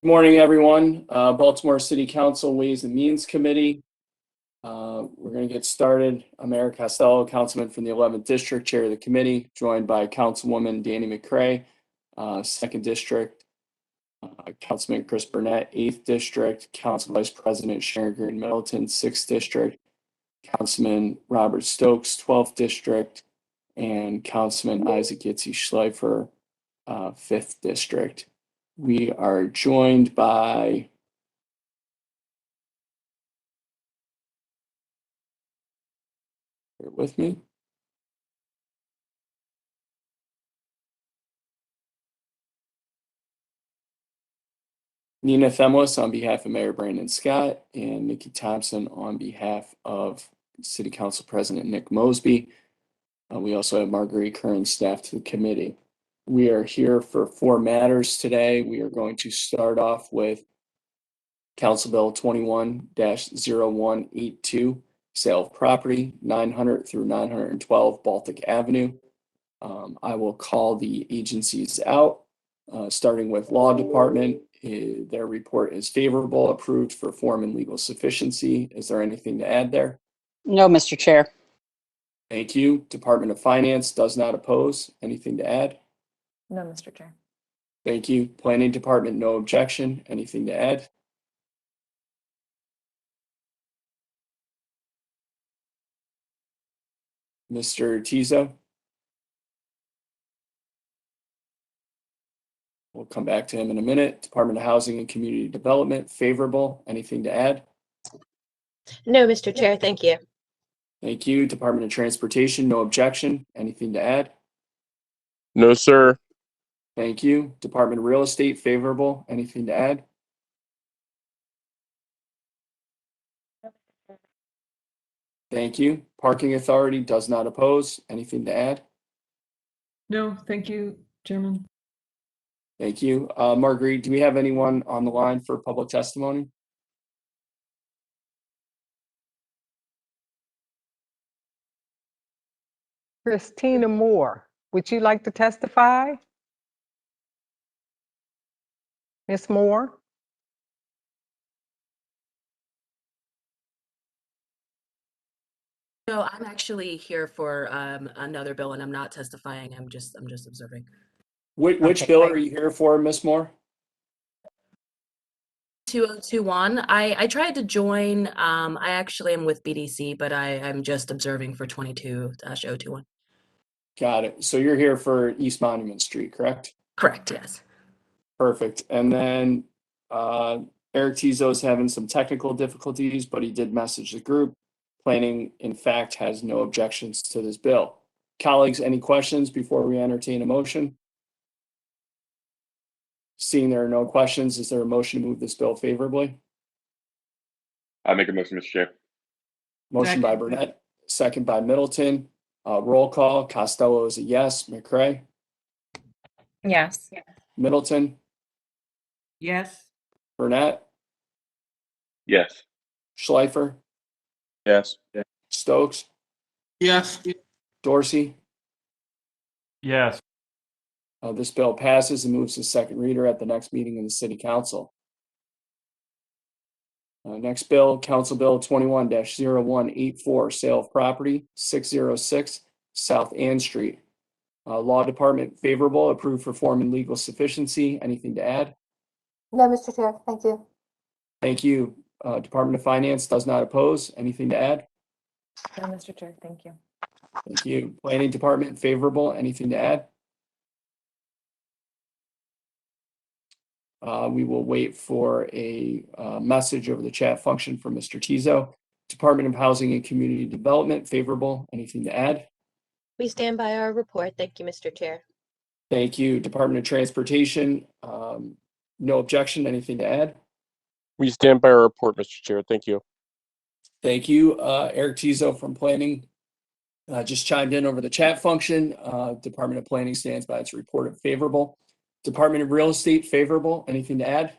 Good morning, everyone. Baltimore City Council Ways and Means Committee. We're going to get started. I'm Eric Costello, councilman from the 11th District, chair of the committee, joined by Councilwoman Danny McCray, 2nd District, Councilman Chris Burnett, 8th District, Council Vice President Sharon Green Middleton, 6th District, Councilman Robert Stokes, 12th District, and Councilman Isaac Yitzi Schleifer, 5th District. We are joined by bear with me. Nina Themlis on behalf of Mayor Brandon Scott and Nikki Thompson on behalf of City Council President Nick Mosby. We also have Marguerite Kern, staff to the committee. We are here for 4 matters today. We are going to start off with Council Bill 21-0182, sale of property, 900 through 912 Baltic Avenue. I will call the agencies out, starting with Law Department. Their report is favorable, approved for form and legal sufficiency. Is there anything to add there? No, Mr. Chair. Thank you. Department of Finance does not oppose. Anything to add? No, Mr. Chair. Thank you. Planning Department, no objection. Anything to add? Mr. Tizo? We'll come back to him in a minute. Department of Housing and Community Development, favorable. Anything to add? No, Mr. Chair, thank you. Thank you. Department of Transportation, no objection. Anything to add? No, sir. Thank you. Department of Real Estate, favorable. Anything to add? Thank you. Parking Authority does not oppose. Anything to add? No, thank you, Chairman. Thank you. Marguerite, do we have anyone on the line for public testimony? Christina Moore, would you like to testify? Ms. Moore? No, I'm actually here for another bill, and I'm not testifying. I'm just observing. Which Okay, bill thank are you here for, Ms. Moore? 2021. I tried to join. I actually am with BDC, but I'm just observing for 22-021. Got it. So you're here for East Monument Street, correct? Correct. Yes. Perfect. And then Eric Tizo is having some technical difficulties, but he did message the group. Planning, in fact, has no objections to this bill. Colleagues, any questions before we entertain a motion? Seeing there are no questions, is there a motion to move this bill favorably? I make a motion, Mr. Chair. Motion by Second. Burnett, second by Middleton. Roll call. Costello is a yes. McCray? Yes. Middleton? Yes. Burnett? Yes. Schleifer? Yes. Stokes? Yes. Dorsey? Yes. This bill passes and moves to second reader at the next meeting of the City Council. Next bill, Council Bill 21-0184, sale of property, 606 South Ann Street. Law Department, favorable, approved for form and legal sufficiency. Anything to add? No, Mr. Chair, thank you. Thank you. Department of Finance does not oppose. Anything to add? No, Mr. Chair, thank you. Thank you. Planning Department, favorable. Anything to add? We will wait for a message over the chat function from Mr. Tizo. Department of Housing and Community Development, favorable. Anything to add? We stand by our report. Thank you, Mr. Chair. Thank you. Department of Transportation, no objection. Anything to add? We stand by our report, Mr. Chair. Thank you. Thank you. Eric Tizo from Planning just chimed in over the chat function. Department of Planning stands by its report of favorable. Department of Real Estate, favorable. Anything to add?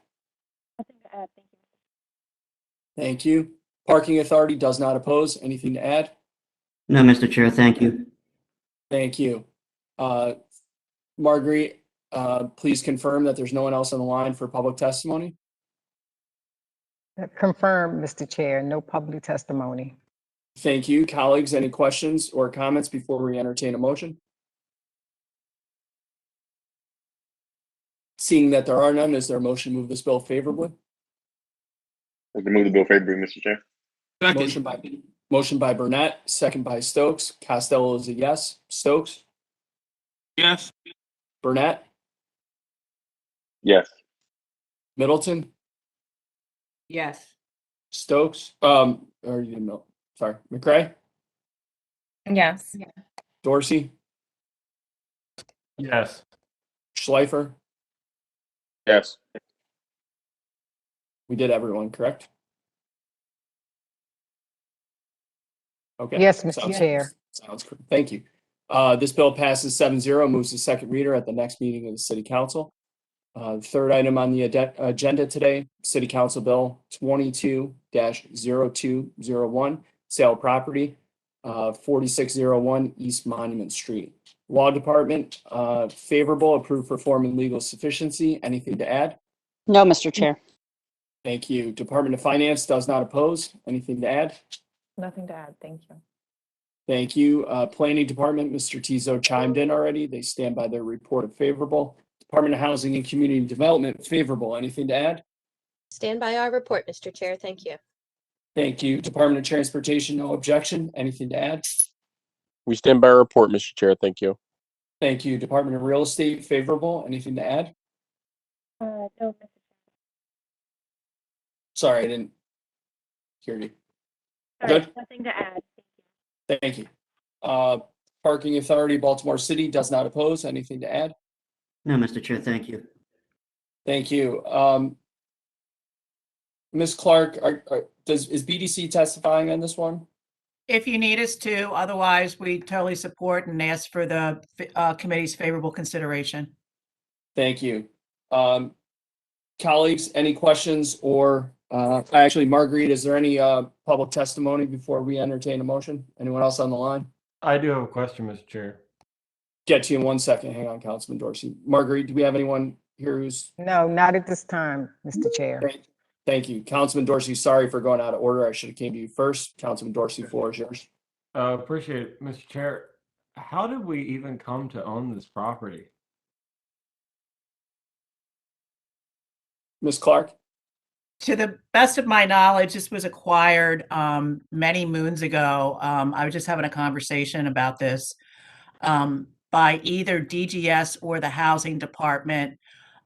Nothing to add. Thank you. Thank you. Parking Authority does not oppose. Anything to add? No, Mr. Chair, thank you. Thank you. Marguerite, please confirm that there's no one else on the line for public testimony. Confirm, Mr. Chair, no public testimony. Thank you. Colleagues, any questions or comments before we entertain a motion? Seeing that there are none, is there a motion to move this bill favorably? I can move the bill favorably, Mr. Chair. Motion by Burnett, second by Stokes. Costello is a yes. Stokes? Yes. Burnett? Yes. Middleton? Yes. Stokes? Or you didn't know. Sorry. McCray? Yes. Dorsey? Yes. Schleifer? Yes. We did everyone, correct? Okay. Yes, Mr. Sounds- Chair. Sounds good. Thank you. This bill passes 7-0, moves to second reader at the next meeting of the City Council. Third item on the agenda today, City Council Bill 22-0201, sale of property, 4601 East Monument Street. Law Department, favorable, approved for form and legal sufficiency. Anything to add? No, Mr. Chair. Thank you. Department of Finance does not oppose. Anything to add? Nothing to add. Thank you. Thank you. Planning Department, Mr. Tizo chimed in already. They stand by their report of favorable. Department of Housing and Community Development, favorable. Anything to add? Stand by our report, Mr. Chair. Thank you. Thank you. Department of Transportation, no objection. Anything to add? We stand by our report, Mr. Chair. Thank you. Thank you. Department of Real Estate, favorable. Anything to add? No, Mr. Sorry, I didn't hear you. Chair. Good. Nothing to add. Thank you. Parking Authority, Baltimore City, does not oppose. Anything to add? No, Mr. Chair, thank you. Thank you. Ms. Clark, is BDC testifying on this one? If you need us to, otherwise we totally support and ask for the committee's favorable consideration. Thank you. Colleagues, any questions or actually, Marguerite, is there any public testimony before we entertain a motion? Anyone else on the line? I do have a question, Mr. Chair. Get to you in 1 second. Hang on, Councilman Dorsey. Marguerite, do we have anyone here who's? No, not at this time, Mr. Chair. Thank you. Councilman Dorsey, sorry for going out of order. I should have came to you first. Councilman Dorsey, floor is yours. Appreciate it, Mr. Chair. How did we even come to own this property? Ms. Clark? To the best of my knowledge, this was acquired many moons ago. I was just having a conversation about this by either DGS or the Housing Department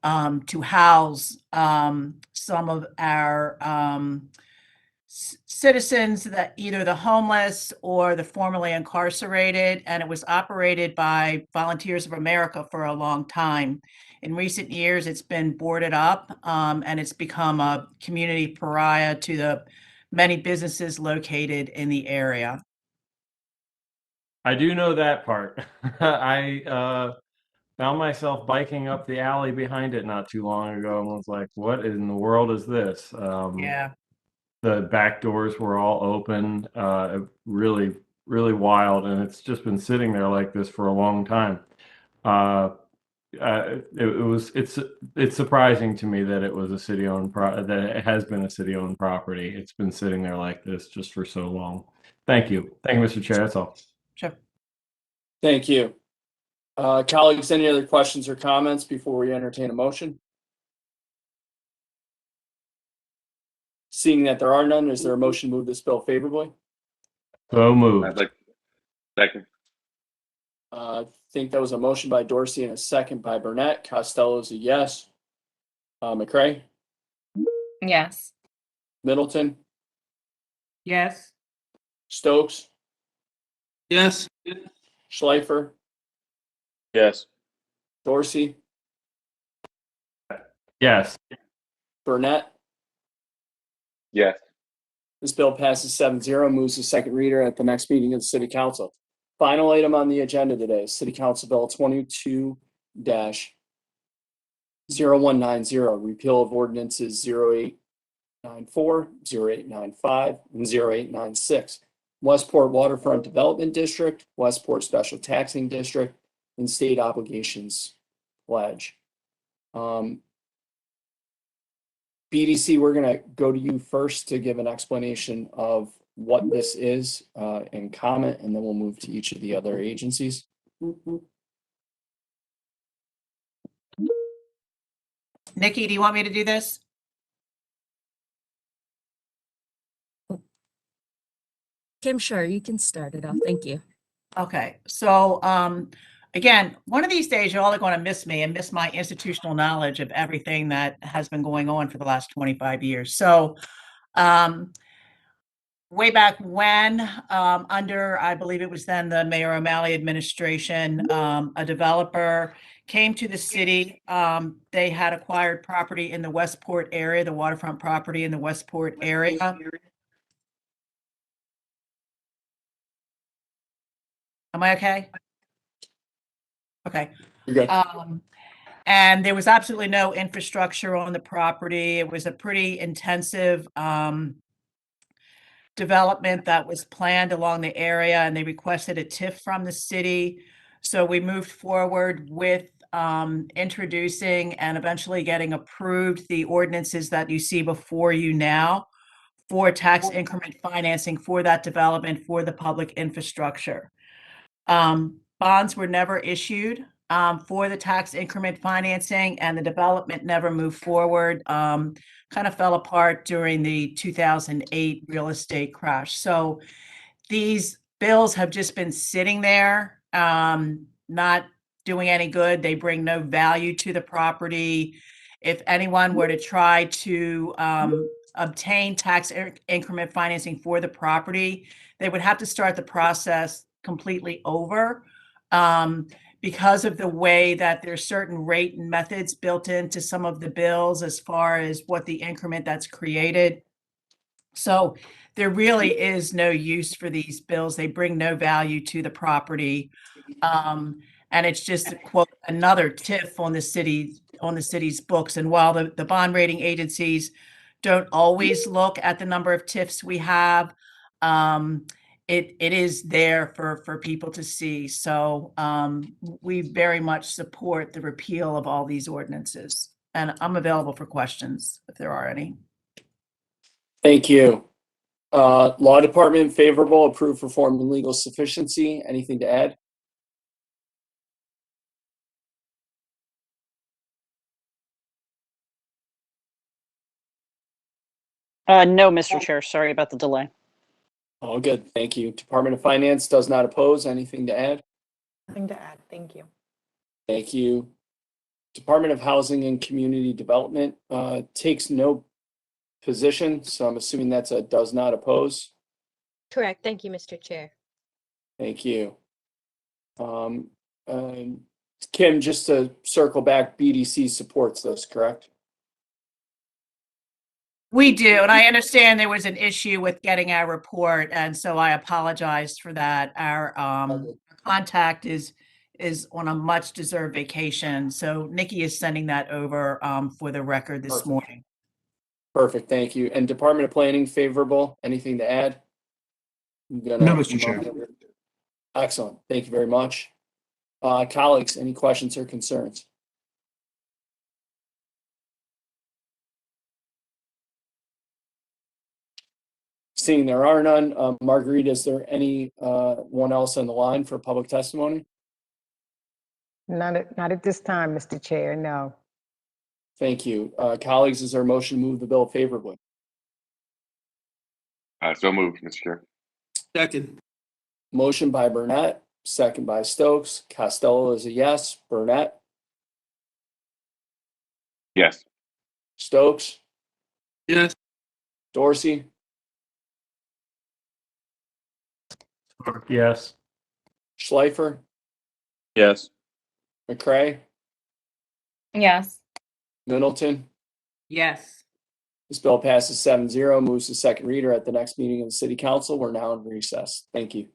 to house some of our citizens, that either the homeless or the formerly incarcerated, and it was operated by Volunteers of America for a long time. In recent years, it's been boarded up and it's become a community pariah to the many businesses located in the area. I do know that part. I found myself biking up the alley behind it not too long ago and was like, what in the world is this? Yeah. The back doors were all open, really, really wild. And it's just been sitting there like this for a long time. It's surprising to me that it was a city-owned that it has been a city-owned property. It's been sitting there like this just for so long. Thank you, Mr. Chair. That's all. Sure. Thank you. Colleagues, any other questions or comments before we entertain a motion? Seeing that there are none, is there a motion to move this bill favorably? So moved. I'd like second. I think that was a motion by Dorsey and a second by Burnett. Costello is a yes. McCray? Yes. Middleton? Yes. Stokes? Yes. Schleifer? Yes. Dorsey? Yes. Burnett? Yes. This bill passes 7-0, moves to second reader at the next meeting of the City Council. Final item on the agenda today, City Council Bill 22-0190, repeal of ordinances 0894, 0895, and 0896. Westport Waterfront Development District, Westport Special Taxing District, and State Obligations pledge. BDC, we're going to go to you first to give an explanation of what this is and comment, and then we'll move to each of the other agencies. Nikki, do you want me to do this? Kim, sure, you can start it off. Thank you. Okay, so again, one of these days you're all going to miss me and miss my institutional knowledge of everything that has been going on for the last 25 years. So way back when, under, I believe it was then the Mayor O'Malley administration, a developer came to the city. They had acquired property in the Westport area, the waterfront property in the Westport area. Am I okay? Okay. You're good. And there was absolutely no infrastructure on the property. It was a pretty intensive development that was planned along the area, and they requested a TIF from the city. So we moved forward with introducing and eventually getting approved the ordinances that you see before you now for tax increment financing for that development for the public infrastructure. Bonds were never issued for the tax increment financing, and the development never moved forward. Kind of fell apart during the 2008 real estate crash. So these bills have just been sitting there, not doing any good. They bring no value to the property. If anyone were to try to obtain tax increment financing for the property, they would have to start the process completely over because of the way that there's certain rate and methods built into some of the bills as far as what the increment that's created. So there really is no use for these bills. They bring no value to the property. And it's just, quote, another TIF on the city's books. And while the bond rating agencies don't always look at the number of TIFs we have, it is there for people to see. So we very much support the repeal of all these ordinances. And I'm available for questions if there are any. Thank you. Law Department, favorable, approved for form and legal sufficiency. Anything to add? No, Mr. Chair. Sorry about the delay. All good. Thank you. Department of Finance does not oppose. Anything to add? Nothing to add. Thank you. Thank you. Department of Housing and Community Development takes no position, so I'm assuming that's a does not oppose. Correct. Thank you, Mr. Chair. Thank you. Kim, just to circle back, BDC supports this, correct? We do, and I understand there was an issue with getting our report, and so I apologize for that. Our contact is on a much deserved vacation, so Nikki is sending that over for the record this morning. Perfect, thank you. And Department of Planning, favorable. Anything to add? No, Mr. Chair. Excellent, thank you very much. Colleagues, any questions or concerns? Seeing there are none, Marguerite, is there anyone else on the line for public testimony? Not at this time, Mr. Chair, no. Thank you. Colleagues, is there a motion to move the bill favorably? So moved, Mr. Chair. Second. Motion by Burnett, second by Stokes. Costello is a yes. Burnett? Yes. Stokes? Yes. Dorsey? Yes. Schleifer? Yes. McCray? Yes. Middleton? Yes. This bill passes 7-0, moves to second reader at the next meeting of the City Council. We're now in recess. Thank you.